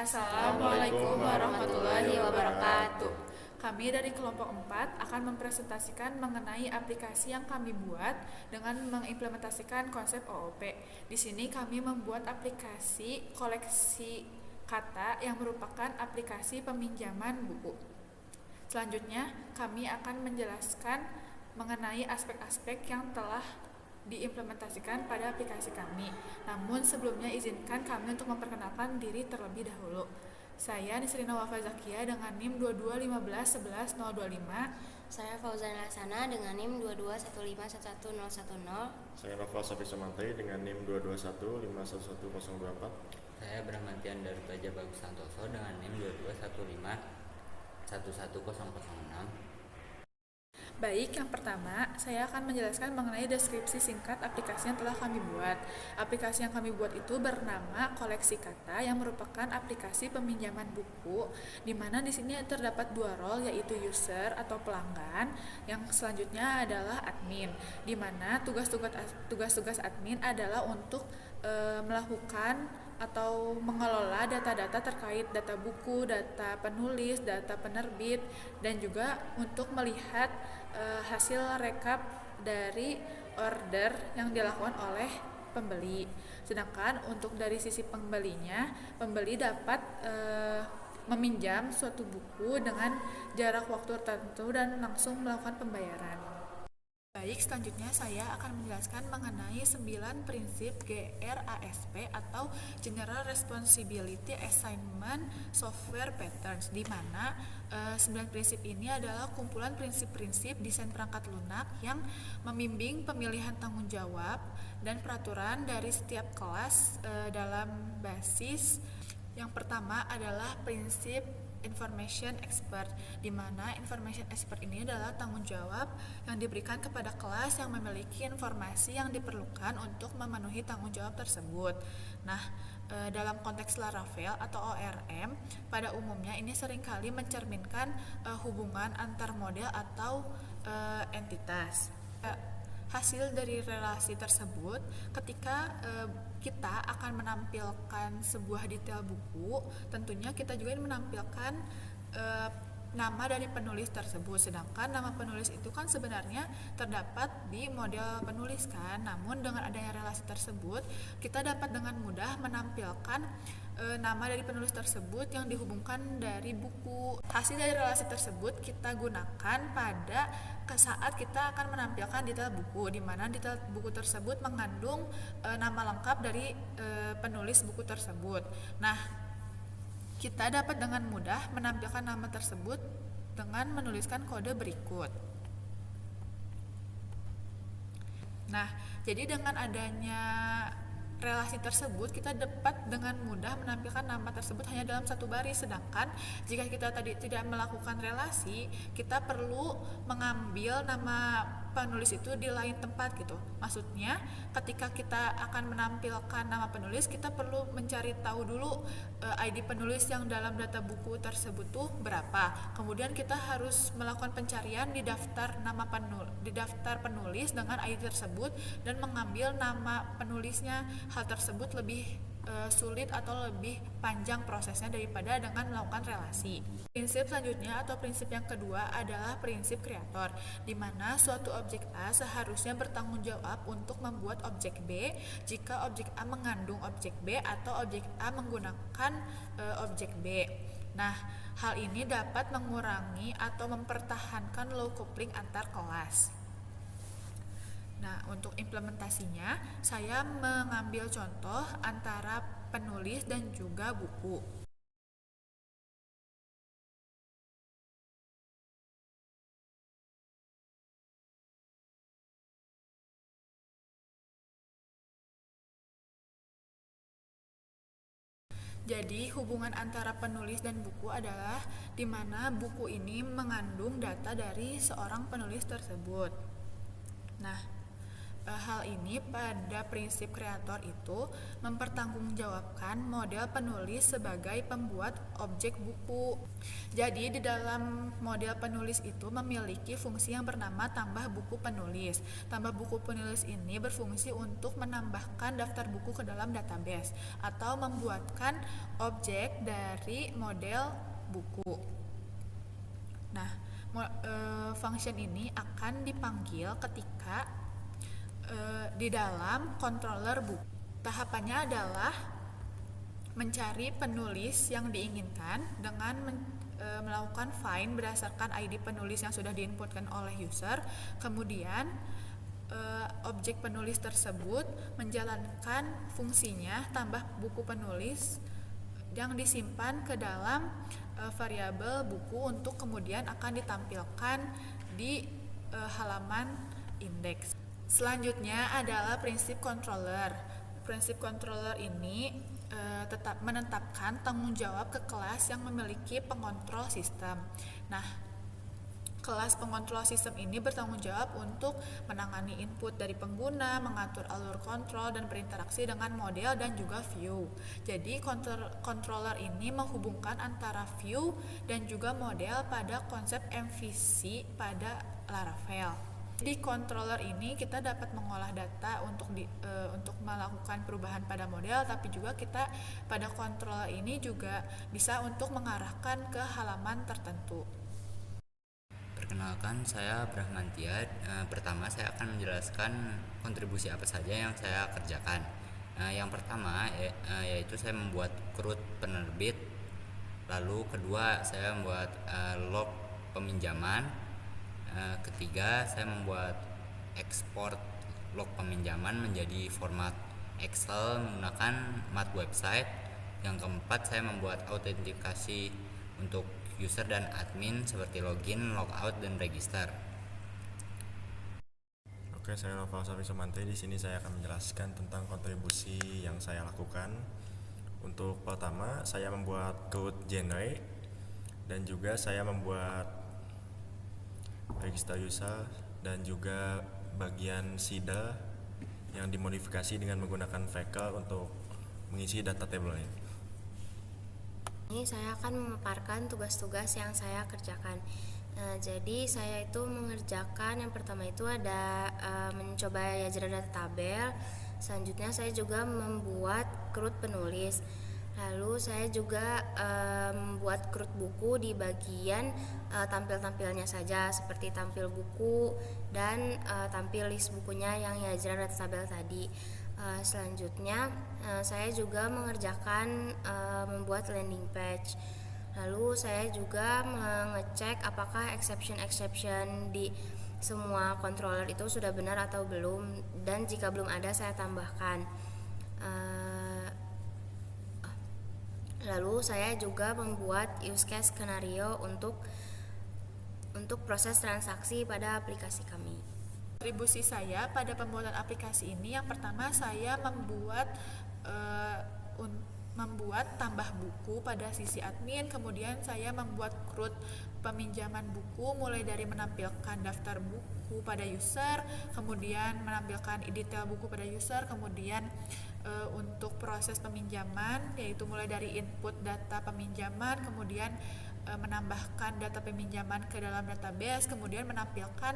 Assalamualaikum warahmatullahi wabarakatuh. Kami dari kelompok 4 akan mempresentasikan mengenai aplikasi yang kami buat dengan mengimplementasikan konsep OOP. Di sini kami membuat aplikasi koleksi kata yang merupakan aplikasi peminjaman buku. Selanjutnya, kami akan menjelaskan mengenai aspek-aspek yang telah diimplementasikan pada aplikasi kami. Namun sebelumnya izinkan kami untuk memperkenalkan diri terlebih dahulu. Saya Nisrina Wafa Zakia dengan NIM 221111025. Saya Fauzan Laksana dengan NIM 221511010. Saya Novel Safi Sumantai dengan NIM 221511024. Saya Brahmantian dari Baja Bagus Santoso dengan NIM 225111006. Baik, yang pertama, saya akan menjelaskan mengenai deskripsi singkat aplikasi yang telah kami buat. Aplikasi yang kami buat itu bernama Koleksi Kata yang merupakan aplikasi peminjaman buku, di mana di sini terdapat dua role, yaitu user atau pelanggan, yang selanjutnya adalah admin, di mana tugas-tugas admin adalah untuk melakukan atau mengelola data-data terkait data buku, data penulis, data penerbit, dan juga untuk melihat hasil rekap dari order yang dilakukan oleh pembeli. Sedangkan untuk dari sisi pembelinya, pembeli dapat meminjam suatu buku dengan jarak waktu tertentu dan langsung melakukan pembayaran. Baik, selanjutnya saya akan menjelaskan mengenai 9 prinsip GRASP atau General Responsibility Assignment Software Patterns, di mana 9 prinsip ini adalah kumpulan prinsip-prinsip desain perangkat lunak yang membimbing pemilihan tanggung jawab dan peraturan dari setiap kelas dalam basis. Yang pertama adalah prinsip Information Expert, di mana Information Expert ini adalah tanggung jawab yang diberikan kepada kelas yang memiliki informasi yang diperlukan untuk memenuhi tanggung jawab tersebut. Nah, dalam konteks Laravel atau ORM, pada umumnya ini seringkali mencerminkan hubungan antar model atau entitas. Hasil dari relasi tersebut, ketika kita akan menampilkan sebuah detail buku, tentunya kita juga menampilkan nama dari penulis tersebut. Sedangkan nama penulis itu kan sebenarnya terdapat di model penulis kan, namun dengan adanya relasi tersebut, kita dapat dengan mudah menampilkan nama dari penulis tersebut yang dihubungkan dari buku. Hasil dari relasi tersebut kita gunakan pada saat kita akan menampilkan detail buku, di mana detail buku tersebut mengandung nama lengkap dari penulis buku tersebut. Nah, kita dapat dengan mudah menampilkan nama tersebut dengan menuliskan kode berikut. Nah, jadi dengan adanya relasi tersebut, kita dapat dengan mudah menampilkan nama tersebut hanya dalam satu baris. Sedangkan jika kita tadi tidak melakukan relasi, kita perlu mengambil nama penulis itu di lain tempat gitu. Maksudnya, ketika kita akan menampilkan nama penulis, kita perlu mencari tahu dulu ID penulis yang dalam data buku tersebut tuh berapa. Kemudian kita harus melakukan pencarian di daftar penulis dengan ID tersebut dan mengambil nama penulisnya. Hal tersebut lebih sulit atau lebih panjang prosesnya daripada dengan melakukan relasi. Prinsip selanjutnya atau prinsip yang kedua adalah prinsip kreator, di mana suatu objek A seharusnya bertanggung jawab untuk membuat objek B jika objek A mengandung objek B atau objek A menggunakan objek B. Nah, hal ini dapat mengurangi atau mempertahankan low coupling antar kelas. Nah, untuk implementasinya, saya mengambil contoh antara penulis dan juga buku. Jadi, hubungan antara penulis dan buku adalah di mana buku ini mengandung data dari seorang penulis tersebut. Nah, Hal ini pada prinsip kreator itu mempertanggungjawabkan model penulis sebagai pembuat objek buku. Jadi di dalam model penulis itu memiliki fungsi yang bernama tambah buku penulis. Tambah buku penulis ini berfungsi untuk menambahkan daftar buku ke dalam database atau membuatkan objek dari model buku. Nah, function ini akan dipanggil ketika di dalam controller buku. Tahapannya adalah mencari penulis yang diinginkan dengan melakukan find berdasarkan ID penulis yang sudah diinputkan oleh user. Kemudian objek penulis tersebut menjalankan fungsinya tambah buku penulis yang disimpan ke dalam variabel buku untuk kemudian akan ditampilkan di halaman indeks. Selanjutnya adalah prinsip controller. Prinsip controller ini tetap menetapkan tanggung jawab ke kelas yang memiliki pengontrol sistem. Nah, kelas pengontrol sistem ini bertanggung jawab untuk menangani input dari pengguna, mengatur alur kontrol, dan berinteraksi dengan model dan juga view. Jadi controller ini menghubungkan antara view dan juga model pada konsep MVC pada Laravel. Di controller ini kita dapat mengolah data untuk melakukan perubahan pada model, tapi juga kita pada controller ini juga bisa untuk mengarahkan ke halaman tertentu. Perkenalkan, saya Brahmantia. Pertama saya akan menjelaskan kontribusi apa saja yang saya kerjakan. Yang pertama yaitu saya membuat CRUD penerbit. Lalu kedua saya membuat log peminjaman. Ketiga saya membuat ekspor log peminjaman menjadi format Excel menggunakan mat website. Yang keempat saya membuat autentikasi untuk user dan admin seperti login, logout, dan register. Oke, saya Noval Safi Sumante. Di sini saya akan menjelaskan tentang kontribusi yang saya lakukan. Untuk pertama, saya membuat code generate dan juga saya membuat register user dan juga bagian SIDA yang dimodifikasi dengan menggunakan Vehicle untuk mengisi data tabelnya. Ini saya akan memaparkan tugas-tugas yang saya kerjakan. Jadi saya itu mengerjakan yang pertama itu ada mencoba diagram data tabel. Selanjutnya saya juga membuat CRUD penulis. Lalu saya juga membuat CRUD buku di bagian tampil-tampilnya saja, seperti tampil buku dan tampil list bukunya yang diagram data tabel tadi. Selanjutnya saya juga mengerjakan membuat landing page. Lalu saya juga mengecek apakah exception di semua controller itu sudah benar atau belum, dan jika belum ada saya tambahkan. Lalu saya juga membuat use case skenario untuk proses transaksi pada aplikasi kami. Kontribusi saya pada pembuatan aplikasi ini, yang pertama saya membuat tambah buku pada sisi admin, kemudian saya membuat CRUD peminjaman buku mulai dari menampilkan daftar buku pada user, kemudian menampilkan detail buku pada user, kemudian untuk proses peminjaman yaitu mulai dari input data peminjaman, kemudian menambahkan data peminjaman ke dalam database, kemudian menampilkan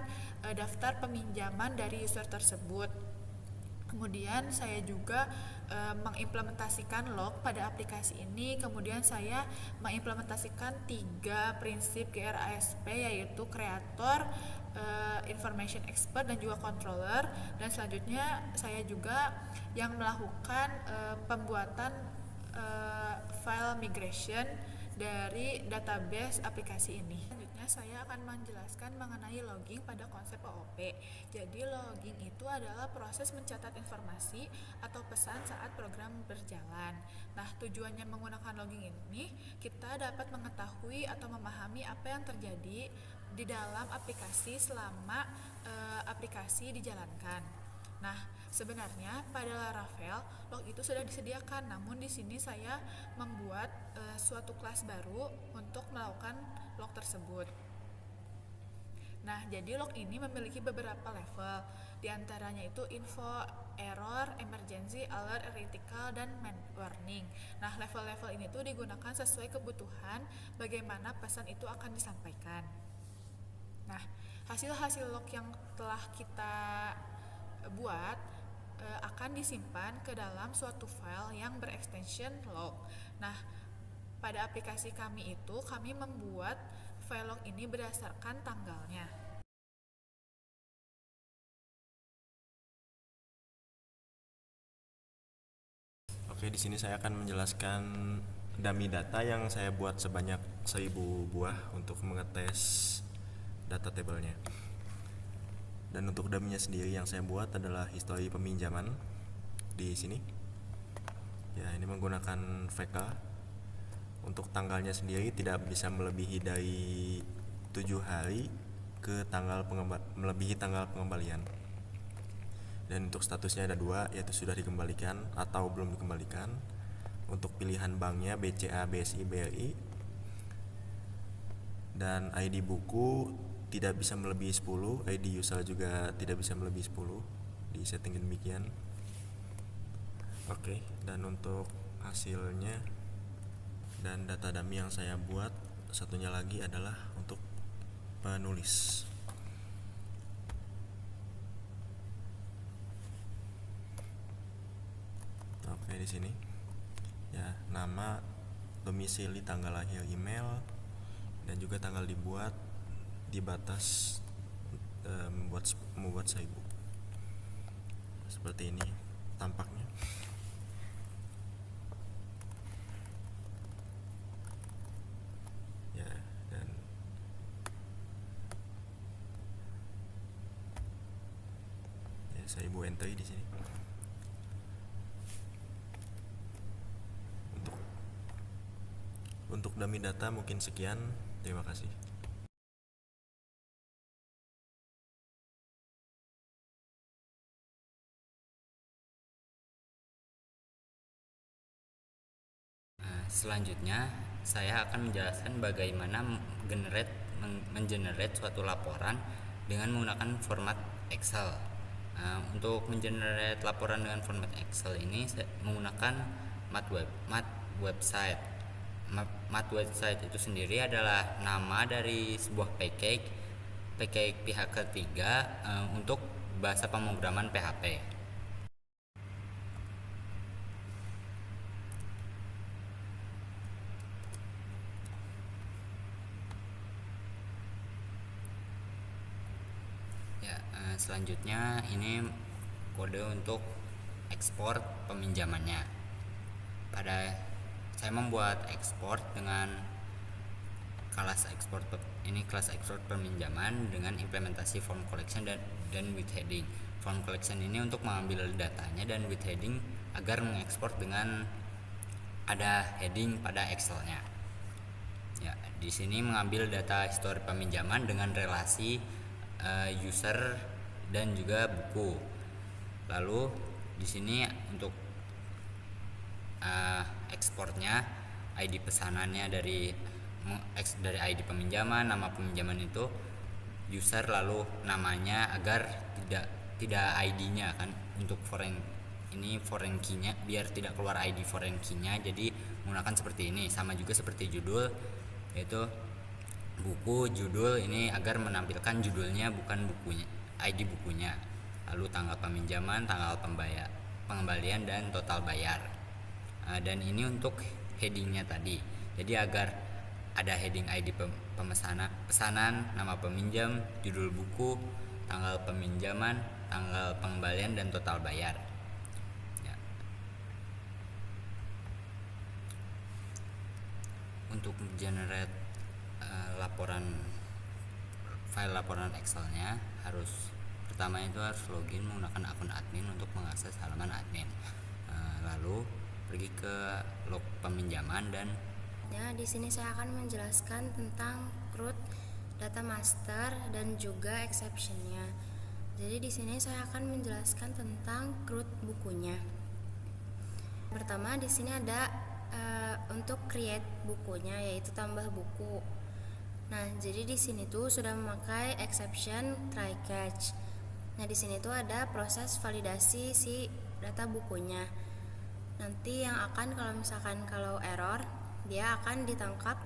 daftar peminjaman dari user tersebut. Kemudian saya juga mengimplementasikan log pada aplikasi ini. Kemudian saya mengimplementasikan 3 prinsip GRASP, yaitu kreator, information expert, dan juga controller. Dan selanjutnya saya juga yang melakukan pembuatan file migration dari database aplikasi ini. Selanjutnya saya akan menjelaskan mengenai logging pada konsep OOP. Jadi logging itu adalah proses mencatat informasi atau pesan saat program berjalan. Nah, tujuannya menggunakan logging ini, kita dapat mengetahui atau memahami apa yang terjadi di dalam aplikasi selama aplikasi dijalankan. Nah, sebenarnya pada Laravel log itu sudah disediakan, namun di sini saya membuat suatu kelas baru untuk melakukan log tersebut. Nah, jadi log ini memiliki beberapa level. Di antaranya itu info, error, emergency, alert, critical, dan main warning. Nah, level-level ini tuh digunakan sesuai kebutuhan bagaimana pesan itu akan disampaikan. Nah, hasil-hasil log yang telah kita buat akan disimpan ke dalam suatu file yang berextension log. Nah, pada aplikasi kami itu kami membuat file log ini berdasarkan tanggalnya. Oke, di sini saya akan menjelaskan dummy data yang saya buat sebanyak 1000 buah untuk mengetes data tabelnya. Dan untuk dummy-nya sendiri yang saya buat adalah histori peminjaman di sini. Ya, ini menggunakan VK. Untuk tanggalnya sendiri tidak bisa melebihi dari 7 hari ke melebihi tanggal pengembalian. Dan untuk statusnya ada 2, yaitu sudah dikembalikan atau belum dikembalikan. Untuk pilihan banknya BCA, BSI, BRI. Dan ID buku tidak bisa melebihi 10, ID user juga tidak bisa melebihi 10. Di setting demikian. Oke, dan untuk hasilnya dan data dummy yang saya buat satunya lagi adalah untuk penulis. Oke, di sini ya, nama, domisili, tanggal lahir, email, dan juga tanggal dibuat di batas membuat 1000. Seperti ini tampaknya. Ya, dan ya, 1000 entry di sini. Untuk dummy data mungkin sekian. Terima kasih. Selanjutnya, saya akan menjelaskan bagaimana mengenerate suatu laporan dengan menggunakan format Excel. Untuk mengenerate laporan dengan format Excel ini saya menggunakan Mat website. Mat website itu sendiri adalah nama dari sebuah package pihak ketiga untuk bahasa pemrograman PHP. Selanjutnya ini kode untuk ekspor peminjamannya. Saya membuat ekspor dengan kelas ekspor peminjaman dengan implementasi form collection dan with heading. Form collection ini untuk mengambil datanya, dan with heading agar mengekspor dengan ada heading pada Excel-nya. Ya, di sini mengambil data histori peminjaman dengan relasi user dan juga buku. Lalu di sini untuk ekspornya ID pesanannya dari ID peminjaman, nama peminjaman itu user, lalu namanya agar tidak ID-nya kan, untuk foreign key-nya biar tidak keluar ID foreign key-nya, jadi menggunakan seperti ini. Sama juga seperti judul, yaitu buku judul ini agar menampilkan judulnya bukan bukunya, ID bukunya. Lalu tanggal peminjaman, tanggal pengembalian, dan total bayar. Dan ini untuk headingnya tadi, jadi agar ada heading ID pesanan, nama peminjam, judul buku, tanggal peminjaman, tanggal pengembalian, dan total bayar. Ya. Untuk generate file laporan Excel-nya pertama itu harus login menggunakan akun admin untuk mengakses halaman admin. Lalu pergi ke log peminjaman dan Di sini saya akan menjelaskan tentang CRUD, data master, dan juga exception-nya. Jadi di sini saya akan menjelaskan tentang CRUD bukunya. Pertama di sini ada untuk create bukunya, yaitu tambah buku. Nah, jadi di sini tuh sudah memakai exception try catch. Nah, di sini tuh ada proses validasi si data bukunya. Nanti yang akan kalau error, dia akan ditangkap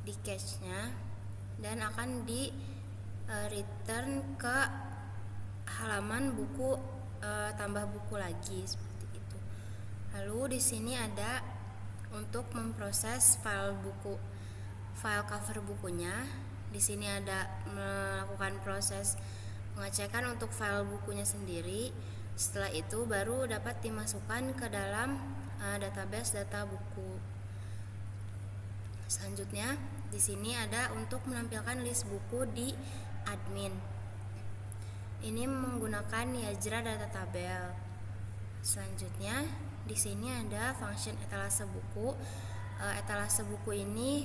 di cache-nya dan akan di return ke halaman buku tambah buku lagi seperti itu. Lalu di sini ada untuk memproses file cover bukunya. Di sini ada melakukan proses pengecekan untuk file bukunya sendiri. Setelah itu baru dapat dimasukkan ke dalam database data buku. Selanjutnya di sini ada untuk menampilkan list buku di admin. Ini menggunakan Yajra data tabel. Selanjutnya di sini ada function etalase buku. Etalase buku ini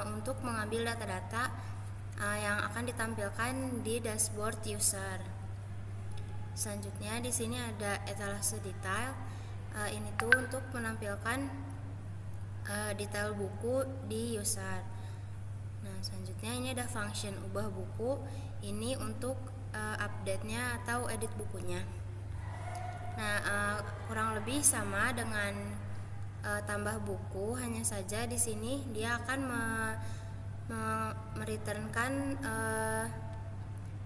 untuk mengambil data-data yang akan ditampilkan di dashboard user. Selanjutnya di sini ada etalase detail. Ini tuh untuk menampilkan detail buku di user. Nah, selanjutnya ini ada function ubah buku. Ini untuk update-nya atau edit bukunya. Nah, kurang lebih sama dengan tambah buku, hanya saja di sini dia akan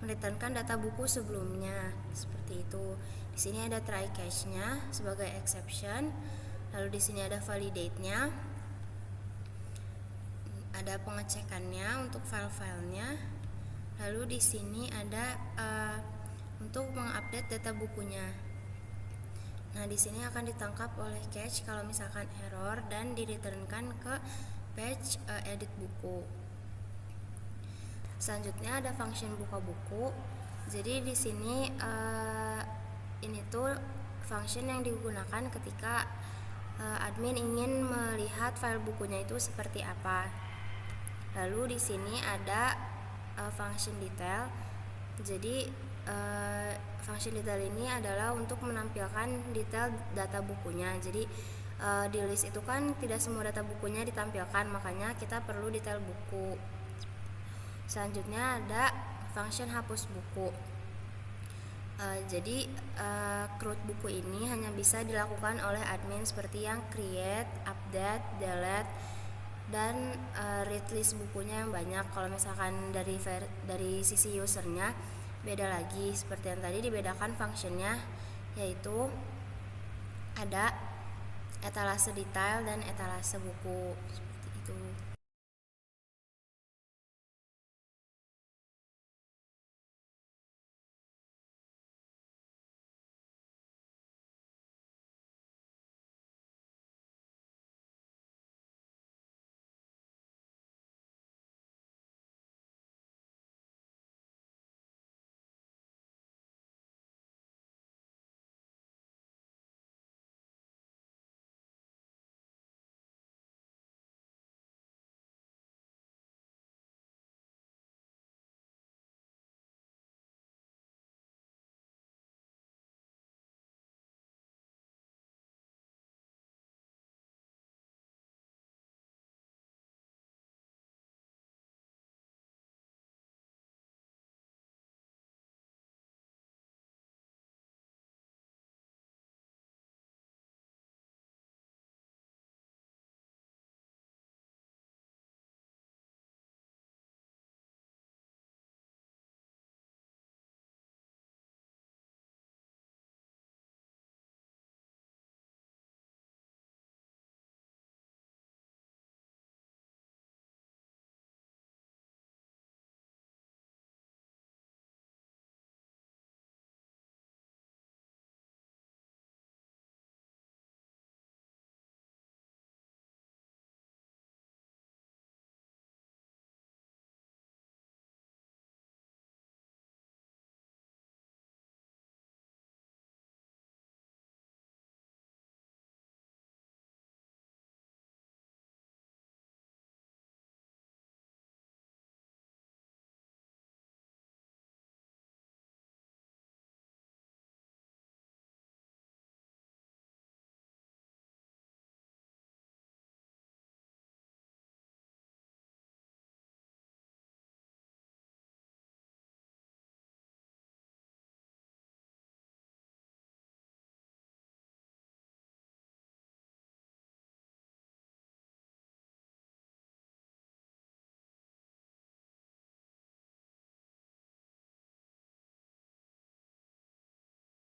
mereturnkan data buku sebelumnya seperti itu. Di sini ada try catch-nya sebagai exception. Lalu di sini ada validate-nya. Ada pengecekannya untuk file-filenya. Lalu di sini ada untuk mengupdate data bukunya. Nah, di sini akan ditangkap oleh cache kalau misalkan error dan direturnkan ke page edit buku. Selanjutnya ada function buka buku. Jadi di sini ini tuh function yang digunakan ketika admin ingin melihat file bukunya itu seperti apa. Lalu di sini ada function detail. Jadi function detail ini adalah untuk menampilkan detail data bukunya. Jadi di list itu kan tidak semua data bukunya ditampilkan, makanya kita perlu detail buku. Selanjutnya ada function hapus buku. Jadi create buku ini hanya bisa dilakukan oleh admin seperti yang create, update, delete, dan read list bukunya yang banyak. Kalau misalkan dari sisi usernya beda lagi, seperti yang tadi dibedakan functionnya, yaitu ada etalase detail dan etalase buku seperti itu.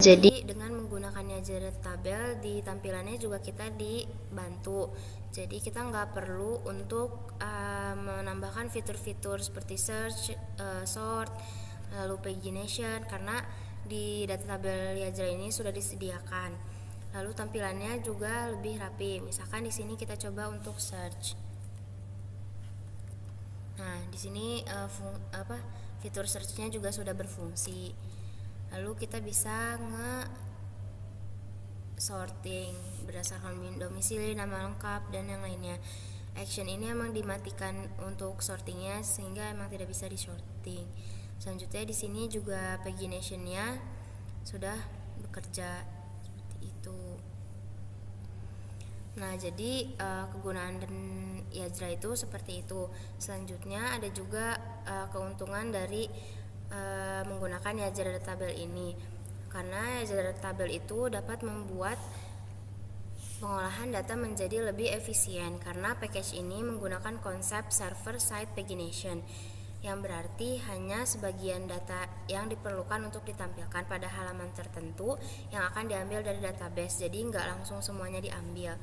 Jadi dengan menggunakannya Jira tabel di tampilannya juga kita dibantu. Jadi kita nggak perlu untuk menambahkan fitur-fitur seperti search, sort, lalu pagination karena di data tabel Yajra ini sudah disediakan. Lalu tampilannya juga lebih rapi. Misalkan di sini kita coba untuk search. Nah, di sini fitur search-nya juga sudah berfungsi. Lalu kita bisa sorting berdasarkan domisili, nama lengkap, dan yang lainnya. Action ini emang dimatikan untuk sortingnya sehingga emang tidak bisa di sorting. Selanjutnya di sini juga pagination-nya sudah bekerja seperti itu. Nah, jadi kegunaan dan Yajra itu seperti itu. Selanjutnya ada juga keuntungan dari menggunakan Yajra tabel ini. Karena Yajra tabel itu dapat membuat pengolahan data menjadi lebih efisien karena package ini menggunakan konsep server side pagination yang berarti hanya sebagian data yang diperlukan untuk ditampilkan pada halaman tertentu yang akan diambil dari database, jadi nggak langsung semuanya diambil.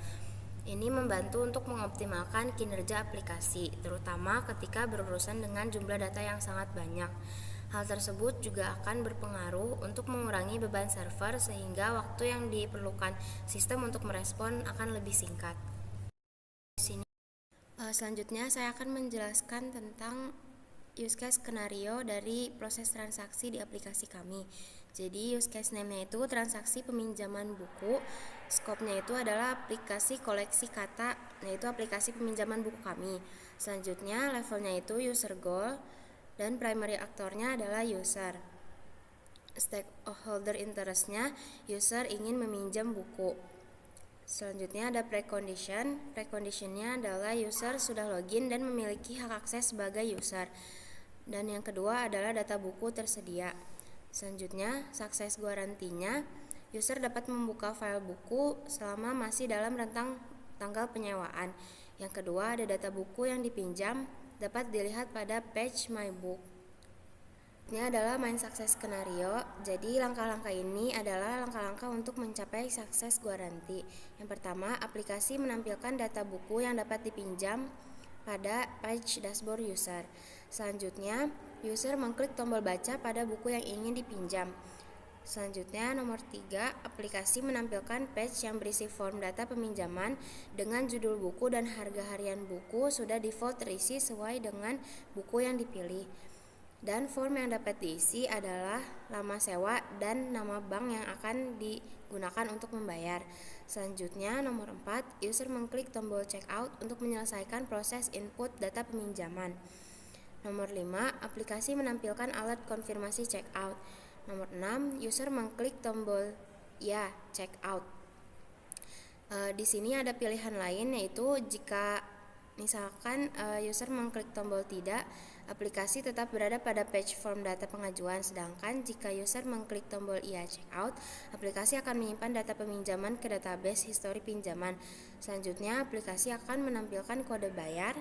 Ini membantu untuk mengoptimalkan kinerja aplikasi, terutama ketika berurusan dengan jumlah data yang sangat banyak. Hal tersebut juga akan berpengaruh untuk mengurangi beban server sehingga waktu yang diperlukan sistem untuk merespon akan lebih singkat. Selanjutnya saya akan menjelaskan tentang use case skenario dari proses transaksi di aplikasi kami. Jadi use case name-nya itu transaksi peminjaman buku, scope-nya itu adalah aplikasi koleksi kata, yaitu aplikasi peminjaman buku kami. Selanjutnya levelnya itu user goal dan primary aktornya adalah user. Stakeholder interest-nya user ingin meminjam buku. Selanjutnya ada precondition. Preconditionnya adalah user sudah login dan memiliki hak akses sebagai user. Dan yang kedua adalah data buku tersedia. Selanjutnya success guaranteenya, user dapat membuka file buku selama masih dalam rentang tanggal penyewaan. Yang kedua ada data buku yang dipinjam dapat dilihat pada page my book. Ini adalah main success skenario. Jadi langkah-langkah ini adalah langkah-langkah untuk mencapai sukses guaranti. Yang pertama, aplikasi menampilkan data buku yang dapat dipinjam pada page dashboard user. Selanjutnya, user mengklik tombol baca pada buku yang ingin dipinjam. Selanjutnya, nomor 3, aplikasi menampilkan page yang berisi form data peminjaman dengan judul buku dan harga harian buku sudah default terisi sesuai dengan buku yang dipilih. Dan form yang dapat diisi adalah lama sewa dan nama bank yang akan digunakan untuk membayar. Selanjutnya, nomor 4, user mengklik tombol checkout untuk menyelesaikan proses input data peminjaman. Nomor 5, aplikasi menampilkan alert konfirmasi checkout. Nomor 6, user mengklik tombol ya checkout. Di sini ada pilihan lain, yaitu jika misalkan user mengklik tombol tidak, aplikasi tetap berada pada page form data pengajuan. Sedangkan jika user mengklik tombol iya checkout, aplikasi akan menyimpan data peminjaman ke database histori pinjaman. Selanjutnya, aplikasi akan menampilkan kode bayar.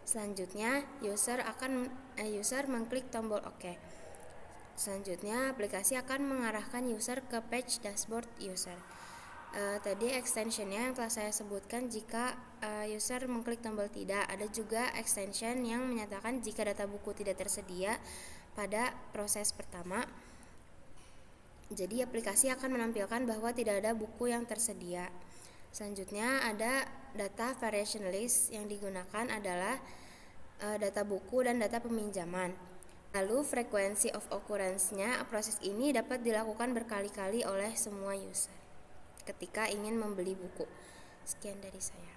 Selanjutnya, user mengklik tombol OK. Selanjutnya, aplikasi akan mengarahkan user ke page dashboard user. Tadi extensionnya yang telah saya sebutkan jika user mengklik tombol tidak. Ada juga extension yang menyatakan jika data buku tidak tersedia pada proses pertama. Jadi aplikasi akan menampilkan bahwa tidak ada buku yang tersedia. Selanjutnya ada data variation list, yang digunakan adalah data buku dan data peminjaman. Lalu frekuensi of occurrence-nya, proses ini dapat dilakukan berkali-kali oleh semua user ketika ingin membeli buku. Sekian dari saya.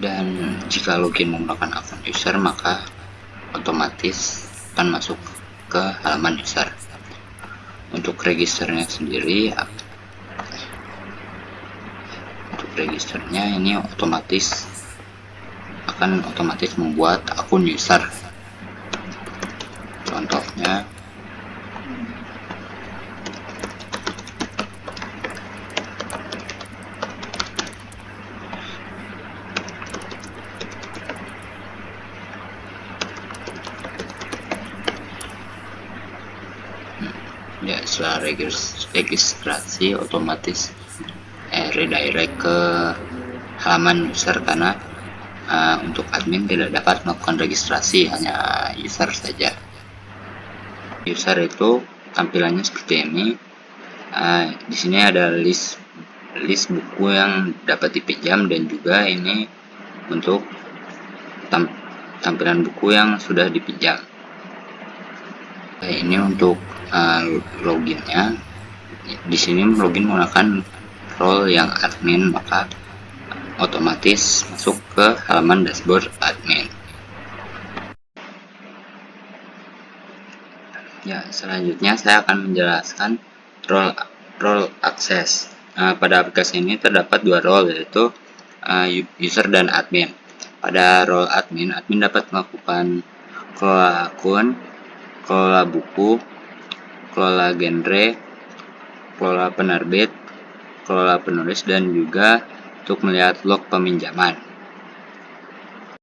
Dan jika login menggunakan akun user, maka otomatis akan masuk ke halaman user. Untuk registernya sendiri, ini akan otomatis membuat akun user. Contohnya ya, setelah registrasi otomatis redirect ke halaman user, karena untuk admin tidak dapat melakukan registrasi, hanya user saja. User itu tampilannya seperti ini. Di sini ada list buku yang dapat dipinjam, dan juga ini untuk tampilan buku yang sudah dipinjam. Ini untuk loginnya. Di sini login menggunakan role yang admin, maka otomatis masuk ke halaman dashboard admin. Ya, selanjutnya saya akan menjelaskan role access. Pada aplikasi ini terdapat dua role, yaitu user dan admin. Pada role admin dapat melakukan kelola akun, kelola buku, kelola genre, kelola penerbit, kelola penulis, dan juga untuk melihat log peminjaman.